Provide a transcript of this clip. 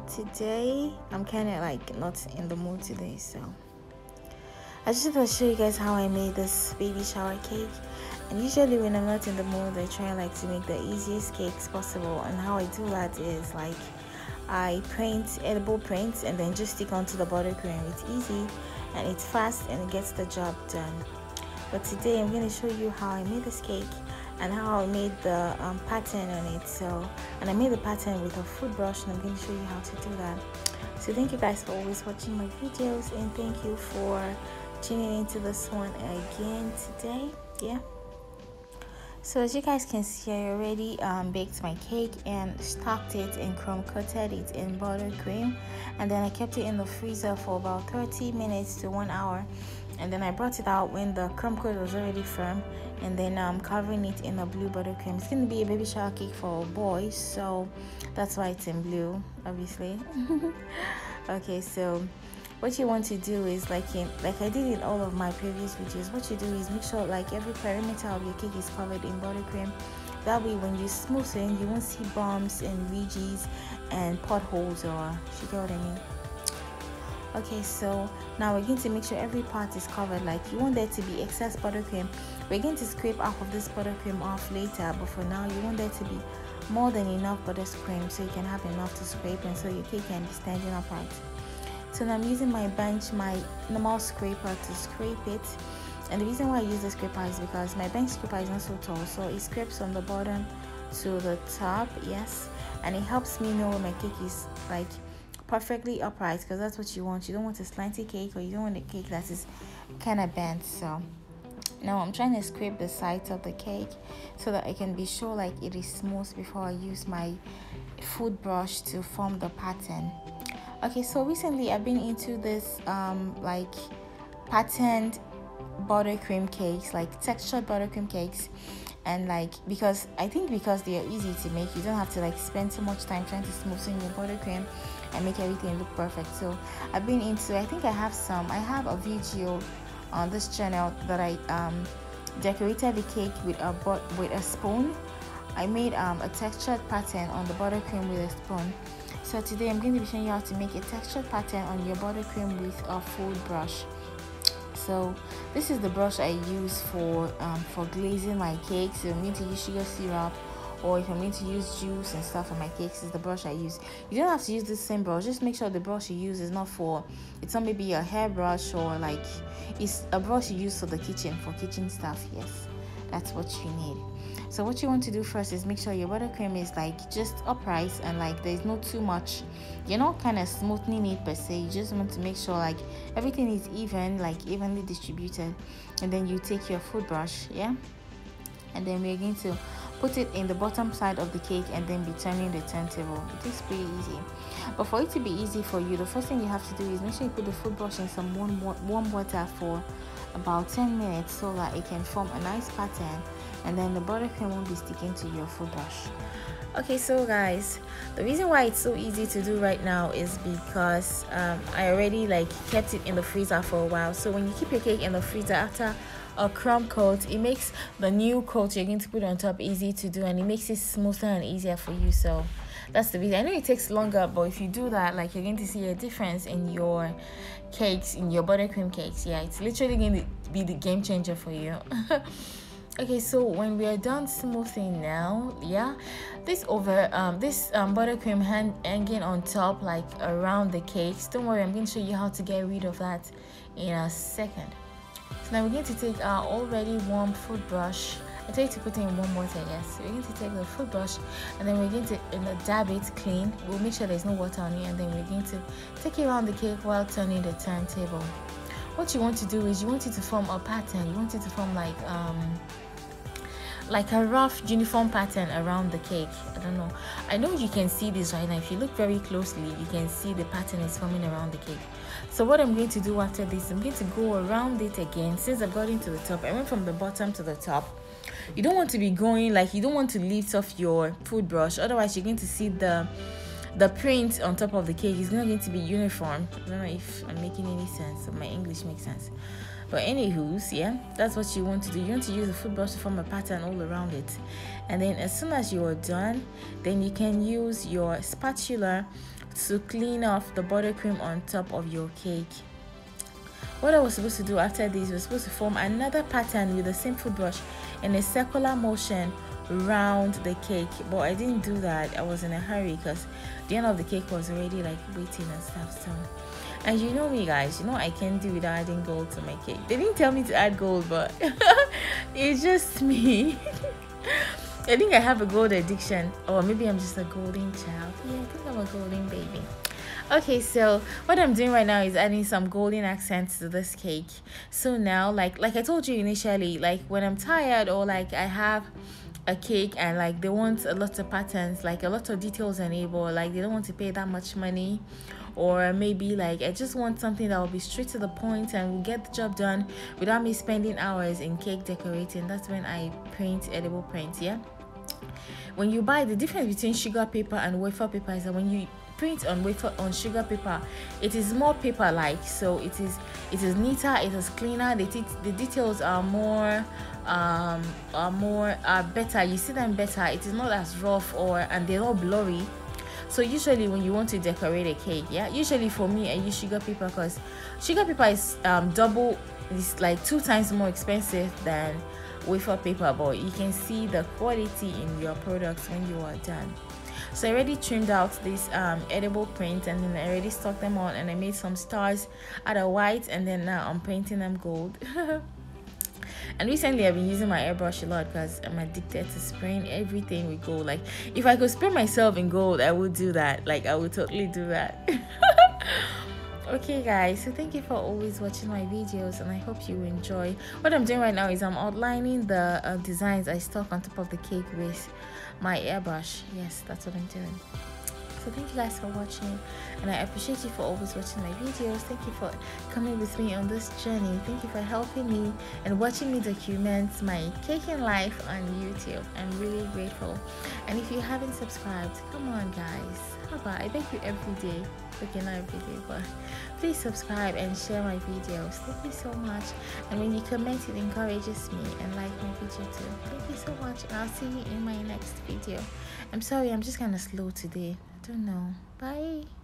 today I'm kind of like not in the mood today, so I just want to show you guys how I made this baby shower cake. And usually when I'm not in the mood, I try like to make the easiest cakes possible, and how I do that is like I print edible prints and then just stick onto the buttercream. It's easy and it's fast and it gets the job done. But today I'm going to show you how I made this cake and how I made the pattern on it. And I made the pattern with a food brush, and I'm going to show you how to do that. So thank you guys for always watching my videos, and thank you for tuning into this one again today. Yeah, so as you guys can see, I already baked my cake and stocked it and crumb coated it in buttercream, and then I kept it in the freezer for about 30 minutes to 1 hour. And then I brought it out when the crumb coat was already firm, and then I'm covering it in a blue buttercream. It's going to be a baby shower cake for boys, so that's why it's in blue, obviously. Okay, so what you want to do is like I did in all of my previous videos, what you do is make sure like every perimeter of your cake is covered in buttercream. That way when you smooth it, you won't see bumps and ridges and potholes, or you get what I mean. Okay, so now we're going to make sure every part is covered. Like you want there to be excess buttercream. We're going to scrape half of this buttercream off later, but for now you want there to be more than enough buttercream so you can have enough to scrape, and so your cake can be standing upright. So now I'm using my normal scraper to scrape it. And the reason why I use the scraper is because my bench scraper is not so tall, so it scrapes from the bottom to the top, yes, and it helps me know my cake is like perfectly upright, because that's what you want. You don't want a slanty cake, or you don't want a cake that is kind of bent. So now I'm trying to scrape the sides of the cake so that I can be sure like it is smooth before I use my food brush to form the pattern. Okay, so recently I've been into this like patterned buttercream cakes, like textured buttercream cakes. And like because they are easy to make, you don't have to like spend so much time trying to smooth your buttercream and make everything look perfect. So I've been into, I have a video on this channel that I decorated the cake with a spoon. I made a textured pattern on the buttercream with a spoon. So today I'm going to be showing you how to make a textured pattern on your buttercream with a food brush. So this is the brush I use for glazing my cakes. So I'm going to use sugar syrup, or if I'm going to use juice and stuff on my cakes, is the brush I use. You don't have to use the same brush. Just make sure the brush you use is not it's not maybe a hairbrush, or like it's a brush you use for the kitchen, for kitchen stuff. Yes, that's what you need. So what you want to do first is make sure your buttercream is like just upright, and like there's not too much, you're not kind of smoothing it per se. You just want to make sure like everything is even, like evenly distributed. And then you take your food brush, yeah, and then we're going to put it in the bottom side of the cake and then be turning the turntable. It is pretty easy. But for it to be easy for you, the first thing you have to do is make sure you put the food brush in some warm water for about 10 minutes so that it can form a nice pattern, and then the buttercream won't be sticking to your food brush. Okay, so guys, the reason why it's so easy to do right now is because I already like kept it in the freezer for a while. So when you keep your cake in the freezer after a crumb coat, it makes the new coat you're going to put on top easy to do, and it makes it smoother and easier for you. So that's the reason. I know it takes longer, but if you do that, like you're going to see a difference in your cakes, in your buttercream cakes. Yeah, it's literally going to be the game changer for you. Okay, so when we are done smoothing now, yeah, this buttercream hanging on top like around the cakes, don't worry, I'm going to show you how to get rid of that in a second. So now we're going to take our already warm food brush. I tell you to put it in warm water, yes. So we're going to take the food brush, and then we're going to dab it clean. We'll make sure there's no water on it, and then we're going to take it around the cake while turning the turntable. What you want to do is you want it to form a pattern. You want it to form like a rough uniform pattern around the cake. I don't know. I know you can see this right now. If you look very closely, you can see the pattern is forming around the cake. So what I'm going to do after this, I'm going to go around it again. Since I've got into the top, I went from the bottom to the top. You don't want to be going like, you don't want to lift off your food brush, otherwise you're going to see the print on top of the cake is not going to be uniform. I don't know if I'm making any sense, or my English makes sense. But anywho's, yeah, that's what you want to do. You want to use the food brush to form a pattern all around it. And then as soon as you are done, then you can use your spatula to clean off the buttercream on top of your cake. What I was supposed to do after this was supposed to form another pattern with the same food brush in a circular motion round the cake, but I didn't do that. I was in a hurry because the end of the cake was already like waiting and stuff. So, and you know me, guys, you know I can't do without adding gold to my cake. They didn't tell me to add gold, but it's just me. I think I have a gold addiction, or maybe I'm just a golden child. Yeah, I think I'm a golden baby. Okay, so what I'm doing right now is adding some golden accents to this cake. So now, like I told you initially, like when I'm tired, or like I have a cake and like they want a lot of patterns, like a lot of details enabled, like they don't want to pay that much money, or maybe like I just want something that will be straight to the point and will get the job done without me spending hours in cake decorating. That's when I print edible prints. Yeah, when you buy, the difference between sugar paper and wafer paper is that when you print on sugar paper, it is more paper like, so it is neater, it is cleaner, the details are more better, you see them better, it is not as rough, and they're not blurry. So usually when you want to decorate a cake, yeah, usually for me I use sugar paper because sugar paper is it's like 2 times more expensive than wafer paper, but you can see the quality in your products when you are done. So I already trimmed out this edible print, and then I already stuck them on, and I made some stars out of white, and then now I'm painting them gold. And recently I've been using my airbrush a lot because I'm addicted to spraying everything with gold. Like if I could spray myself in gold, I would do that. Like I would totally do that. Okay guys, so thank you for always watching my videos, and I hope you enjoy. What I'm doing right now is I'm outlining the designs I stuck on top of the cake with my airbrush. Yes, that's what I'm doing. So thank you guys for watching, and I appreciate you for always watching my videos. Thank you for coming with me on this journey. Thank you for helping me and watching me document my caking life on YouTube. I'm really grateful. And if you haven't subscribed, come on guys, how about I beg you every day, okay, not every day, but please subscribe and share my videos. Thank you so much. And when you comment, it encourages me, and like my video too. Thank you so much, and I'll see you in my next video. I'm sorry, I'm just kind of slow today. I don't know. Bye.